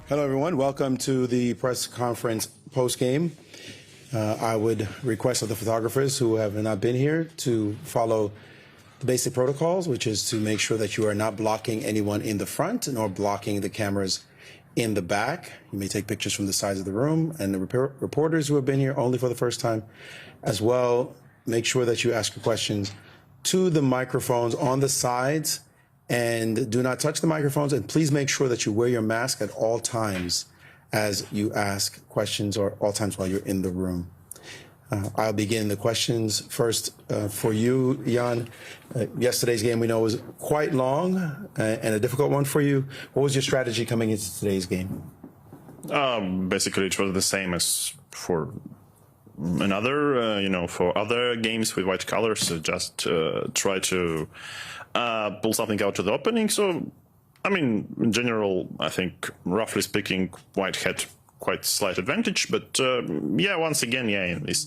Hello, everyone. Welcome to the press conference post-game. I would request of the photographers who have not been here to follow the basic protocols, which is to make sure that you are not blocking anyone in the front nor blocking the cameras in the back. You may take pictures from the sides of the room, and the reporters who have been here only for the first time as well, make sure that you ask your questions to the microphones on the sides, and do not touch the microphones, and please make sure that you wear your mask at all times as you ask questions, or all times while you're in the room. I'll begin the questions first for you, Jan. Yesterday's game we know was quite long and a difficult one for you. What was your strategy coming into today's game? Basically, it was the same as for another, for other games with white colors. So just try to pull something out to the opening. So, I mean, in general, I think, roughly speaking, white had quite slight advantage. But, once again, in these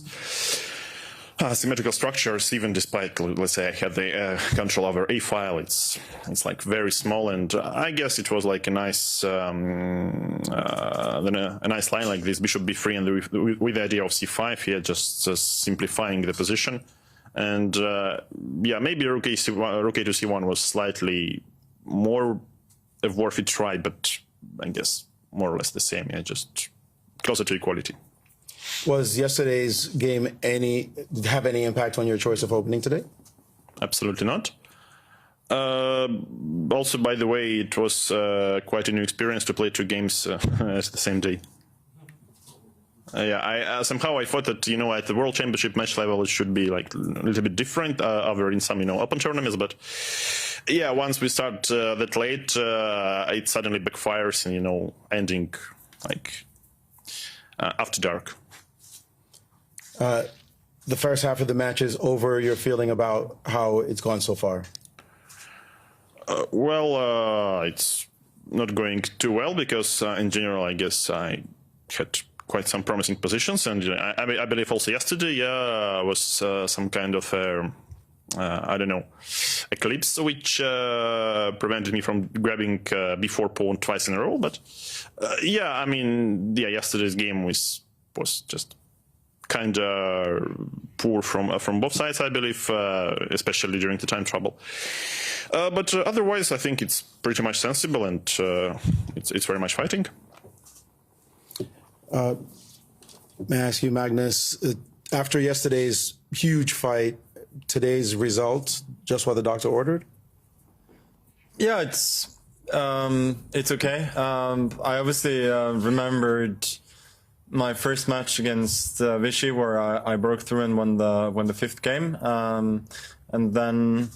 symmetrical structures, even despite, let's say, I had the control over a file, it's like very small. And I guess it was like a nice a nice line like this, bishop b3, and with the idea of c5 here, just simplifying the position. And maybe rook to c1 was slightly more a worthy try, but I guess more or less the same, just closer to equality. Was yesterday's game have any impact on your choice of opening today? Absolutely not. Also, by the way, it was quite a new experience to play 2 games at the same day. Somehow I thought that, at the World Championship match level, it should be like a little bit different over in some, open tournaments. But once we start that late, it suddenly backfires and, ending like after dark. The first half of the match is over. Your feeling about how it's gone so far? It's not going too well because in general, I guess I had quite some promising positions, and I believe also yesterday was some kind of eclipse which prevented me from grabbing b4 pawn twice in a row. But yesterday's game was just kind of poor from both sides, I believe, especially during the time trouble. But otherwise, I think it's pretty much sensible, and it's very much fighting. May I ask you, Magnus, after yesterday's huge fight, today's result, just what the doctor ordered? Yeah, it's okay. I obviously remembered my first match against Vichy, where I broke through and won the 5th game, and then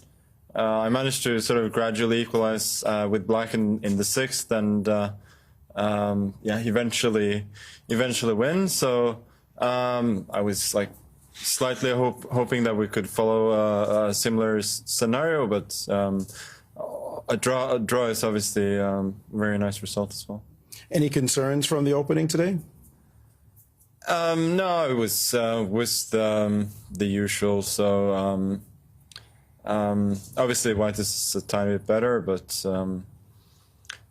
I managed to sort of gradually equalize with Black in the 6th, and eventually win. So I was like slightly hoping that we could follow a similar scenario, but a draw is obviously a very nice result as well. Any concerns from the opening today? No, it was the usual. So obviously white is a tiny bit better, but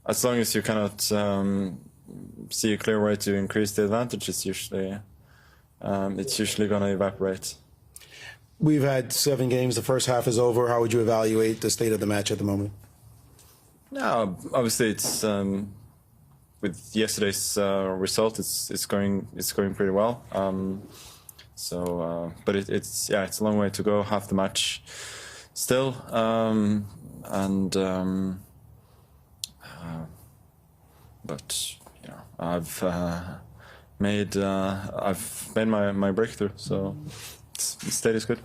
as long as you cannot see a clear way to increase the advantage, it's usually going to evaporate. We've had 7 games. The first half is over. How would you evaluate the state of the match at the moment? No, obviously it's with yesterday's result, it's going pretty well. But it's a long way to go. Half the match still, but I've made my breakthrough, so the state is good.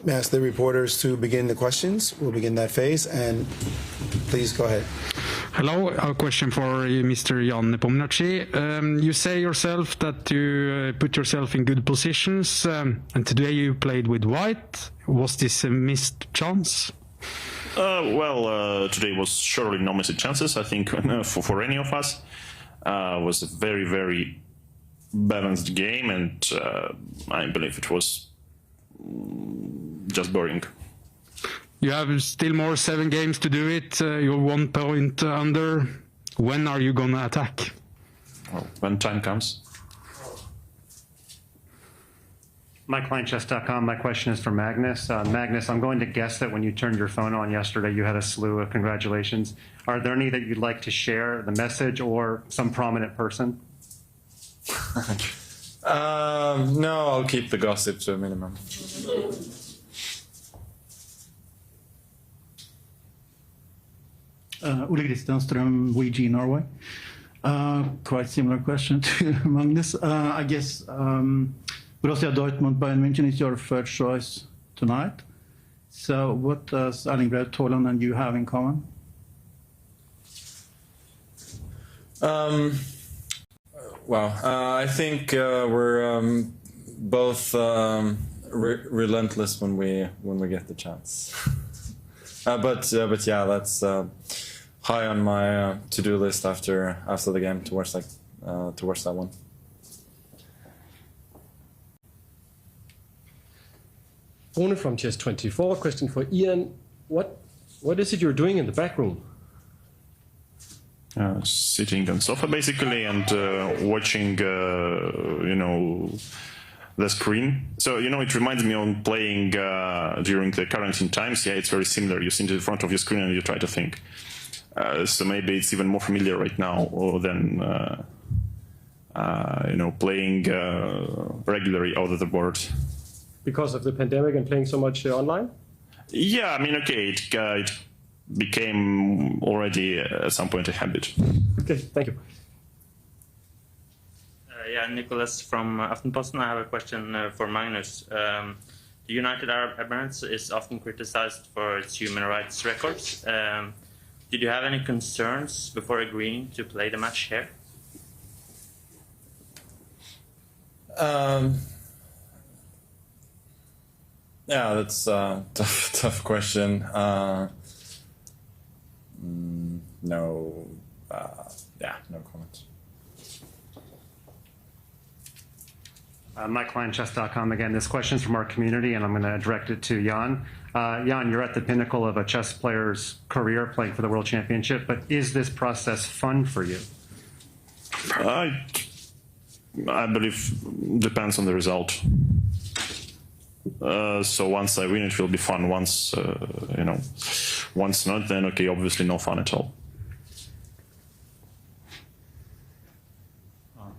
May I ask the reporters to begin the questions? We'll begin that phase, and please go ahead. Hello, a question for Mr. Jan Nepomniachtchi. You say yourself that you put yourself in good positions, and today you played with white. Was this a missed chance? Today was surely no missed chances, I think, for any of us. It was a very, very balanced game, and I believe it was just boring. You have still more 7 games to do it. You're 1 point under. when are you gonna attack? Well, when time comes. MyClientChess.com. My question is for Magnus. Magnus, I'm going to guess that when you turned your phone on yesterday, you had a slew of congratulations. Are there any that you'd like to share, the message or some prominent person? No, I'll keep the gossip to a minimum. Ole Kristianström, VG Norway. Quite similar question to Magnus. I guess Borussia Dortmund, Bayern München is your third choice tonight. So what does Erling Braut Haaland and you have in common? I think we're both relentless when we get the chance. But yeah, that's high on my to-do list after the game towards that one. Rune from Chess24. Question for Ian. What is it you're doing in the back room? Sitting on sofa basically and watching, the screen. So, it reminds me of playing during the quarantine times. Yeah, it's very similar. You sit in front of your screen and you try to think. So maybe it's even more familiar right now than, playing regularly out of the board. Because of the pandemic and playing so much online? Yeah, it became already at some point a habit. Okay, thank you. Nicholas from Aftenposten. I have a question for Magnus. The United Arab Emirates is often criticized for its human rights records. Did you have any concerns before agreeing to play the match here? Yeah, that's a tough question. No comment. MyClientChess.com again. This question is from our community, and I'm going to direct it to Jan. Jan, you're at the pinnacle of a chess player's career playing for the World Championship, but is this process fun for you? I believe depends on the result. So once I win, it will be fun. Once not, then okay, obviously no fun at all.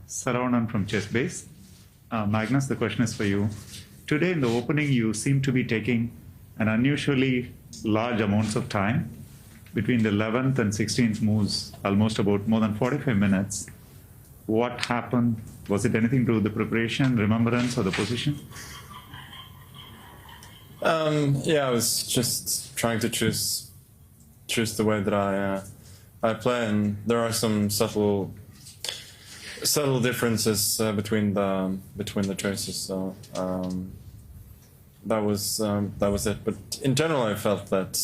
Saravanan from ChessBase. Magnus, the question is for you. Today in the opening, you seem to be taking an unusually large amounts of time between the 11th and 16th moves, almost about more than 45 minutes. What happened? Was it anything to do with the preparation, remembrance, or the position? I was just trying to choose the way that I play, and there are some subtle differences between the choices. So that was it. But in general, I felt that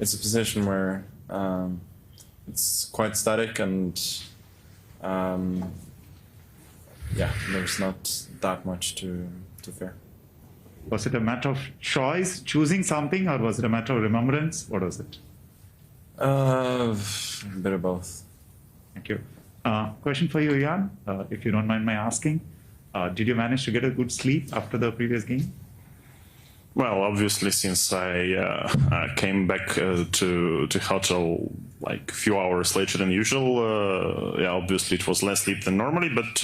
it's a position where it's quite static, and there's not that much to fear. Was it a matter of choice, choosing something, or was it a matter of remembrance? What was it? A bit of both. Thank you. Question for you, Jan, if you don't mind my asking. Did you manage to get a good sleep after the previous game? Well, obviously, since I came back to hotel like a few hours later than usual, obviously it was less sleep than normally, but